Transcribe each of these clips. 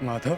माधव,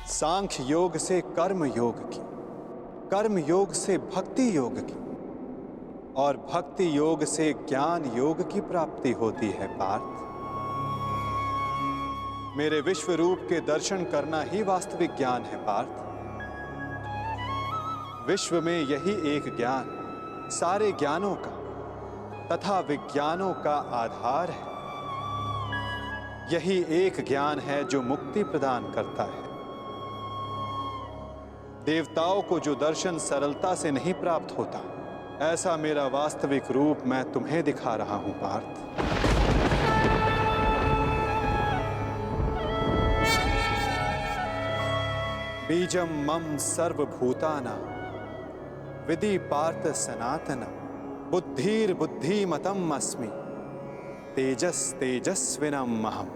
सांख्य योग से कर्म योग की, कर्म योग से भक्ति योग की और भक्ति योग से ज्ञान योग की प्राप्ति होती है पार्थ। मेरे विश्व रूप के दर्शन करना ही वास्तविक ज्ञान है पार्थ। विश्व में यही एक ज्ञान सारे ज्ञानों का तथा विज्ञानों का आधार है। यही एक ज्ञान है जो मुक्ति प्रदान करता है। देवताओं को जो दर्शन सरलता से नहीं प्राप्त होता, ऐसा मेरा वास्तविक रूप मैं तुम्हें दिखा रहा हूं पार्थ। बीजम मम सर्वभूतानां विधि पार्थ सनातनम बुद्धिर बुद्धिमतम अस्मि तेजस तेजस्विनम महम।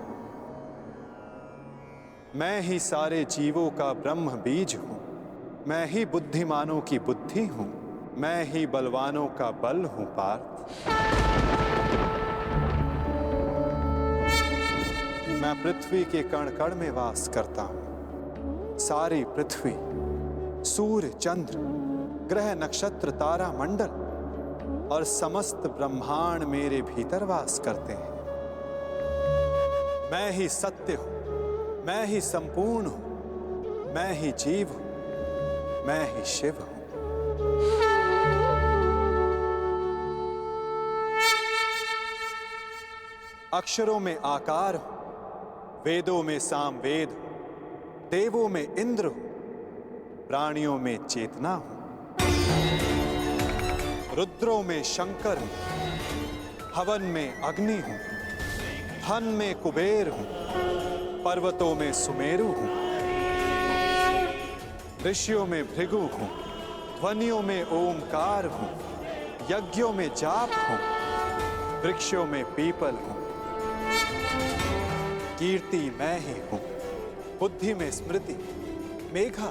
मैं ही सारे जीवों का ब्रह्म बीज हूं, मैं ही बुद्धिमानों की बुद्धि हूं, मैं ही बलवानों का बल हूं पार्थ। मैं पृथ्वी के कण कण में वास करता हूं। सारी पृथ्वी, सूर्य, चंद्र, ग्रह, नक्षत्र, तारा मंडल और समस्त ब्रह्मांड मेरे भीतर वास करते हैं। मैं ही सत्य हूं, मैं ही संपूर्ण हूं, मैं ही जीव हूं, मैं ही शिव हूं। अक्षरों में आकार हूं, वेदों में सामवेद हूं, देवों में इंद्र हूं, प्राणियों में चेतना हूं, रुद्रों में शंकर हूं, हवन में अग्नि हूं, धन में कुबेर हूं, पर्वतों में सुमेरु हूं, ऋषियों में भृगु हूं, ध्वनियों में ओमकार हूं, यज्ञों में जाप हूं, वृक्षों में पीपल हूं, कीर्ति मैं ही हूं, बुद्धि में स्मृति, मेघा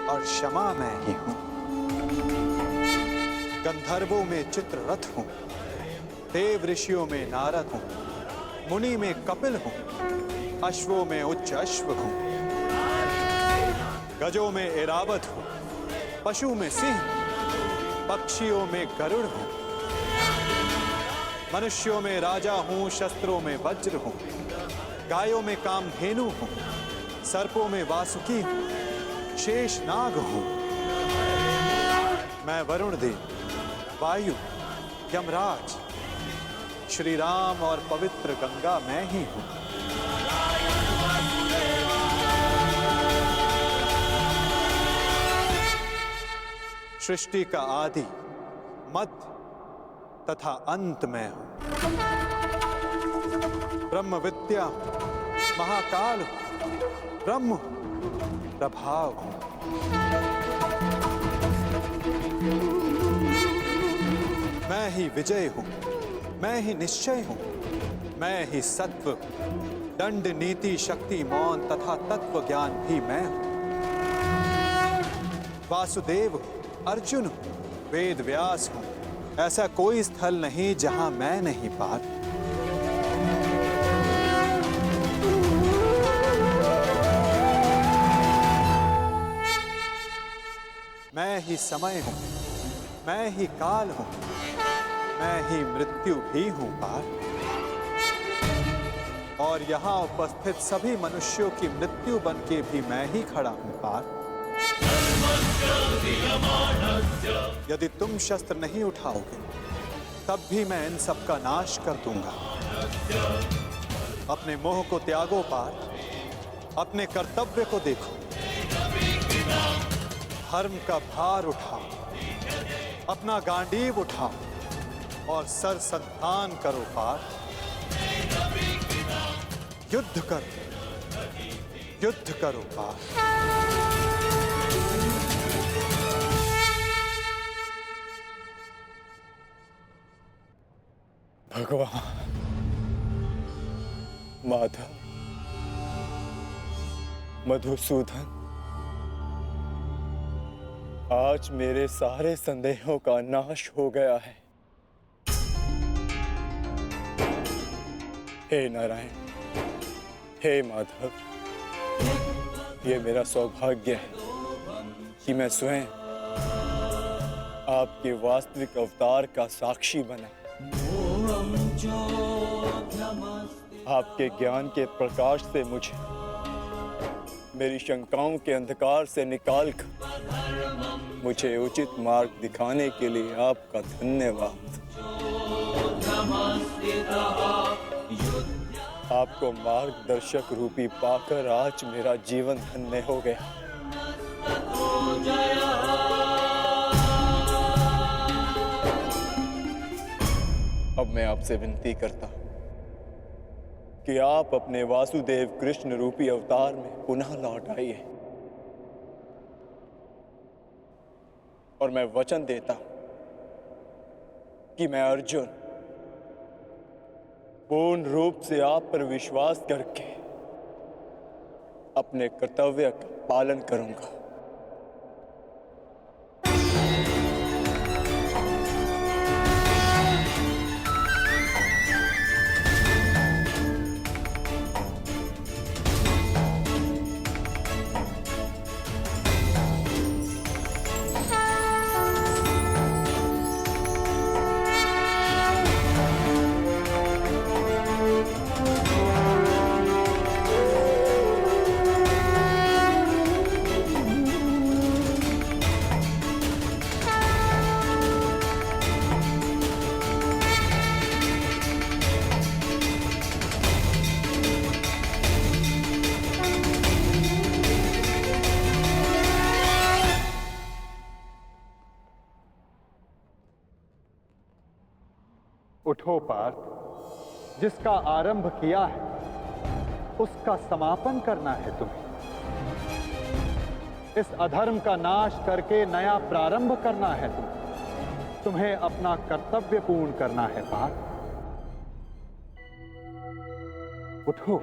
और क्षमा मैं ही हूं, गंधर्वों में चित्ररथ हूं, देव ऋषियों में नारद हूं, मुनि में कपिल हूं, अश्वों में उच्च अश्व हूं, गजों में ऐरावत हूं, पशु में सिंह, पक्षियों में गरुड़ हूं, मनुष्यों में राजा हूं, शस्त्रों में वज्र हूं, गायों में कामधेनु हूं, सर्पों में वासुकी हूं, शेषनाग हूं। मैं वरुण देव, वायु, यमराज, श्री राम और पवित्र गंगा मैं ही हूं। सृष्टि का आदि, मध्य तथा अंत मैं हूं। ब्रह्म विद्या हूं, महाकाल हूं, ब्रह्म हूं, प्रभाव हूं। मैं ही विजय हूं, मैं ही निश्चय हूं, मैं ही सत्व हूं, दंड, नीति, शक्ति, मौन तथा तत्व ज्ञान भी मैं हूं। वासुदेव हूं, अर्जुन हूं, वेद व्यास हूं, ऐसा कोई स्थल नहीं जहां मैं नहीं पार। मैं ही समय हूं, मैं ही काल हूं, मैं ही मृत्यु भी हूं पार। और यहां उपस्थित सभी मनुष्यों की मृत्यु बन के भी मैं ही खड़ा हूं पार। यदि तुम शस्त्र नहीं उठाओगे तब भी मैं इन सब का नाश कर दूंगा। अपने मोह को त्यागो पार, अपने कर्तव्य को देखो, धर्म का भार उठाओ, अपना गांडीव उठाओ और सर संधान करो पार। युद्ध करो, युद्ध करो पार। भगवान, माधव, मधुसूदन, आज मेरे सारे संदेहों का नाश हो गया है। हे नारायण, हे माधव, ये मेरा सौभाग्य है कि मैं स्वयं आपके वास्तविक अवतार का साक्षी बना। आपके ज्ञान के प्रकाश से मुझे मेरी शंकाओं के अंधकार से निकालकर मुझे उचित मार्ग दिखाने के लिए आपका धन्यवाद। आपको मार्गदर्शक रूपी पाकर आज मेरा जीवन धन्य हो गया। अब मैं आपसे विनती करता हूं कि आप अपने वासुदेव कृष्ण रूपी अवतार में पुनः लौट आइए और मैं वचन देता हूं कि मैं अर्जुन पूर्ण रूप से आप पर विश्वास करके अपने कर्तव्य का पालन करूंगा। उठो पार्थ, जिसका आरंभ किया है उसका समापन करना है तुम्हें। इस अधर्म का नाश करके नया प्रारंभ करना है तुम्हें अपना कर्तव्य पूर्ण करना है पार्थ। उठो।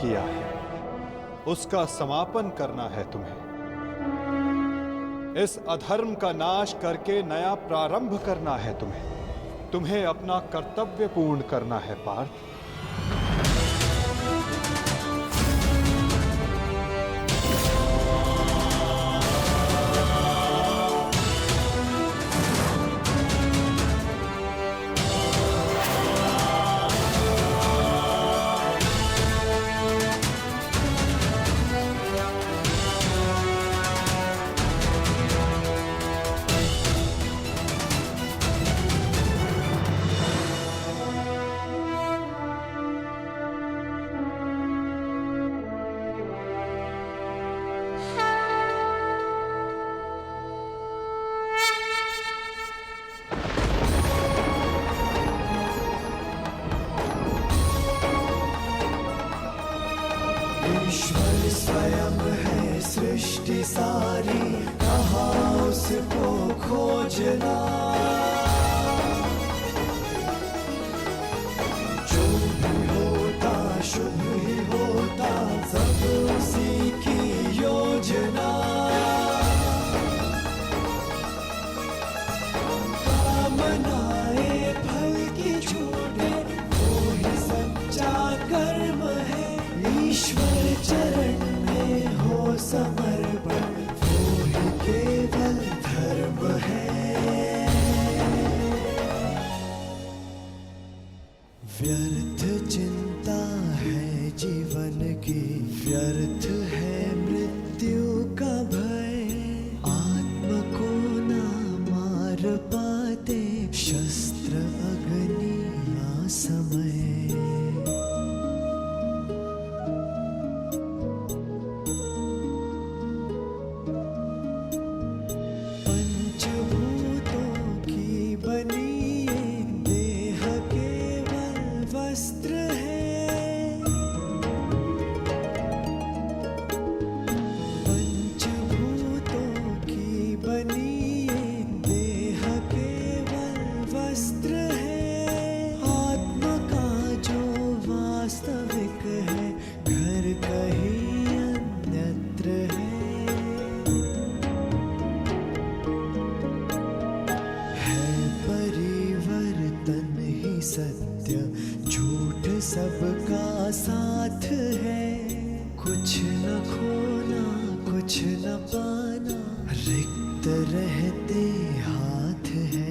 किया है उसका समापन करना है तुम्हें। इस अधर्म का नाश करके नया प्रारंभ करना है तुम्हें अपना कर्तव्य पूर्ण करना है पार्थ। ईश्वर स्वयं है सृष्टि सारी, कहाँ उसको खोजना। जो भी होता शुभ ही होता, सब उसी की योजना। कामनाएं फल की छूटे, वो ही सच्चा कर्म है। ईश्वर चरण में हो समर्पण, वो ही केवल धर्म है। व्यर्थ चिंता है जीवन की, व्यर्थ है मृत्यु का भय। आत्म को ना मार पाते शस्त्र अग्नि असमय। सत्य झूठ सबका साथ है। कुछ न खोना कुछ न पाना, रिक्त रहते हाथ है।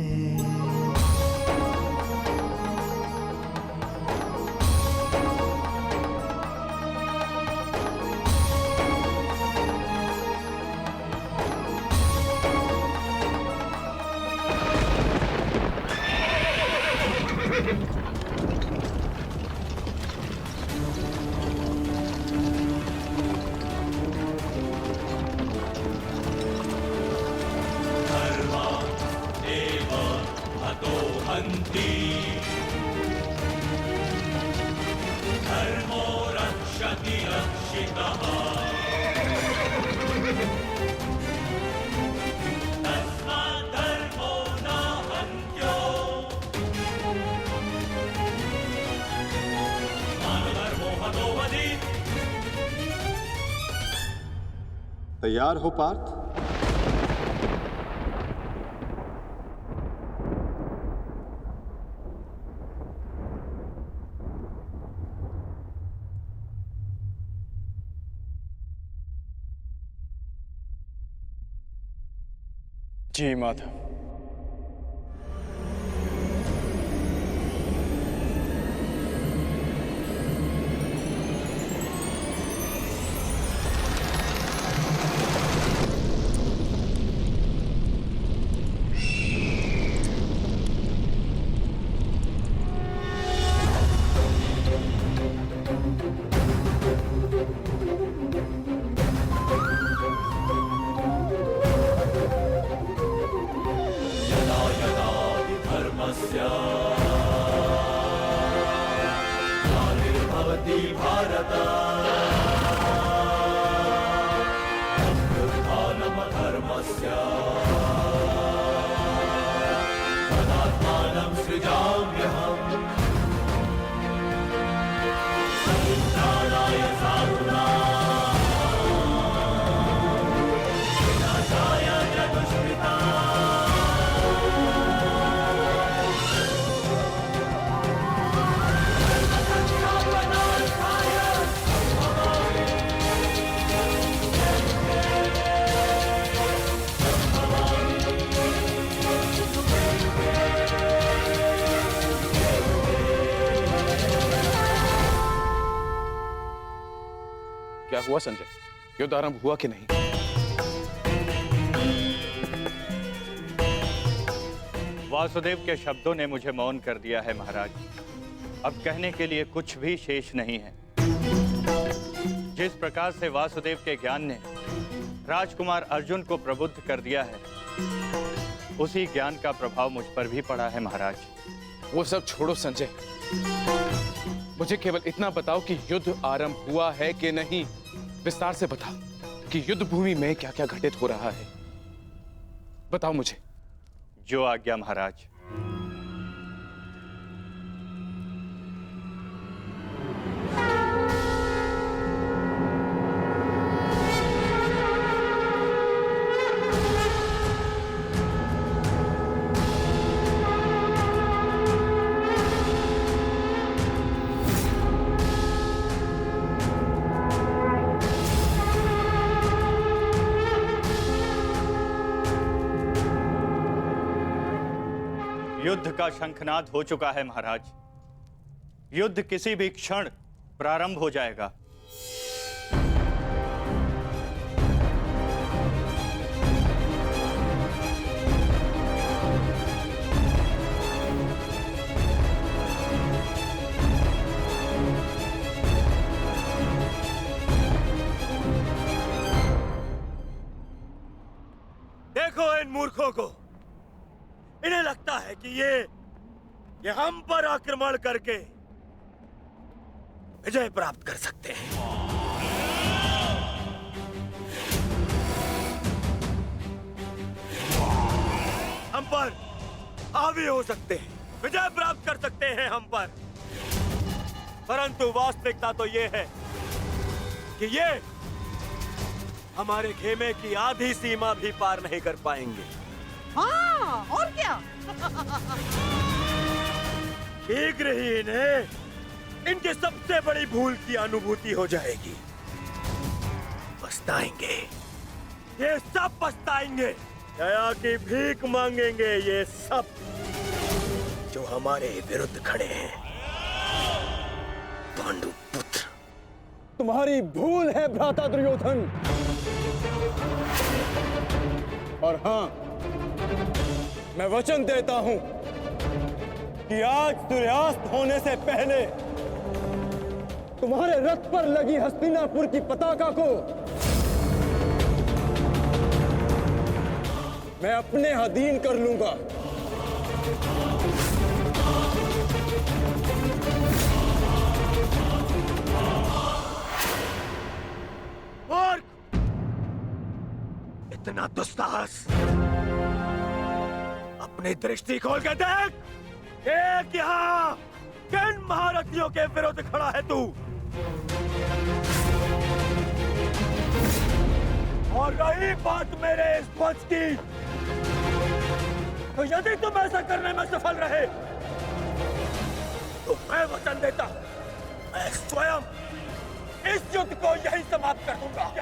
तैयार हो पार्थ? जी माधव। क्या हुआ संजय? युद्ध आरंभ हुआ कि नहीं? वासुदेव के शब्दों ने मुझे मौन कर दिया है महाराज। अब कहने के लिए कुछ भी शेष नहीं है। जिस प्रकार से वासुदेव के ज्ञान ने राजकुमार अर्जुन को प्रबुद्ध कर दिया है, उसी ज्ञान का प्रभाव मुझ पर भी पड़ा है महाराज। वो सब छोड़ो संजय, मुझे केवल इतना बताओ कि युद्ध आरंभ हुआ है कि नहीं। विस्तार से बता कि युद्ध भूमि में क्या क्या घटित हो रहा है। बताओ मुझे। जो आज्ञा महाराज। युद्ध का शंखनाद हो चुका है महाराज। युद्ध किसी भी क्षण प्रारंभ हो जाएगा। देखो इन मूर्खों को, इन्हें लगता है कि ये हम पर आक्रमण करके विजय प्राप्त कर सकते हैं। हम पर हावी हो सकते हैं, विजय प्राप्त कर सकते हैं हम पर, परंतु वास्तविकता तो ये है कि ये हमारे खेमे की आधी सीमा भी पार नहीं कर पाएंगे। हाँ, और क्या? शीघ्र ही इन्हें इनकी सबसे बड़ी भूल की अनुभूति हो जाएगी। पछताएंगे, ये सब पछताएंगे। दया की भीख मांगेंगे ये सब जो हमारे विरुद्ध खड़े हैं। पांडु पुत्र, तुम्हारी भूल है भ्राता दुर्योधन। और हाँ, मैं वचन देता हूं कि आज सूर्यास्त होने से पहले तुम्हारे रथ पर लगी हस्तिनापुर की पताका को मैं अपने अधीन कर लूंगा। इतना दुस्साहस? अपनी दृष्टि खोल के देख, एक यहाँ किन महारथियों के विरुद्ध खड़ा है तू? और रही बात मेरे इस ध्वज की, तो यदि तुम ऐसा करने में सफल रहे तो मैं वचन देता हूं, मैं स्वयं इस युद्ध को यहीं समाप्त कर दूंगा।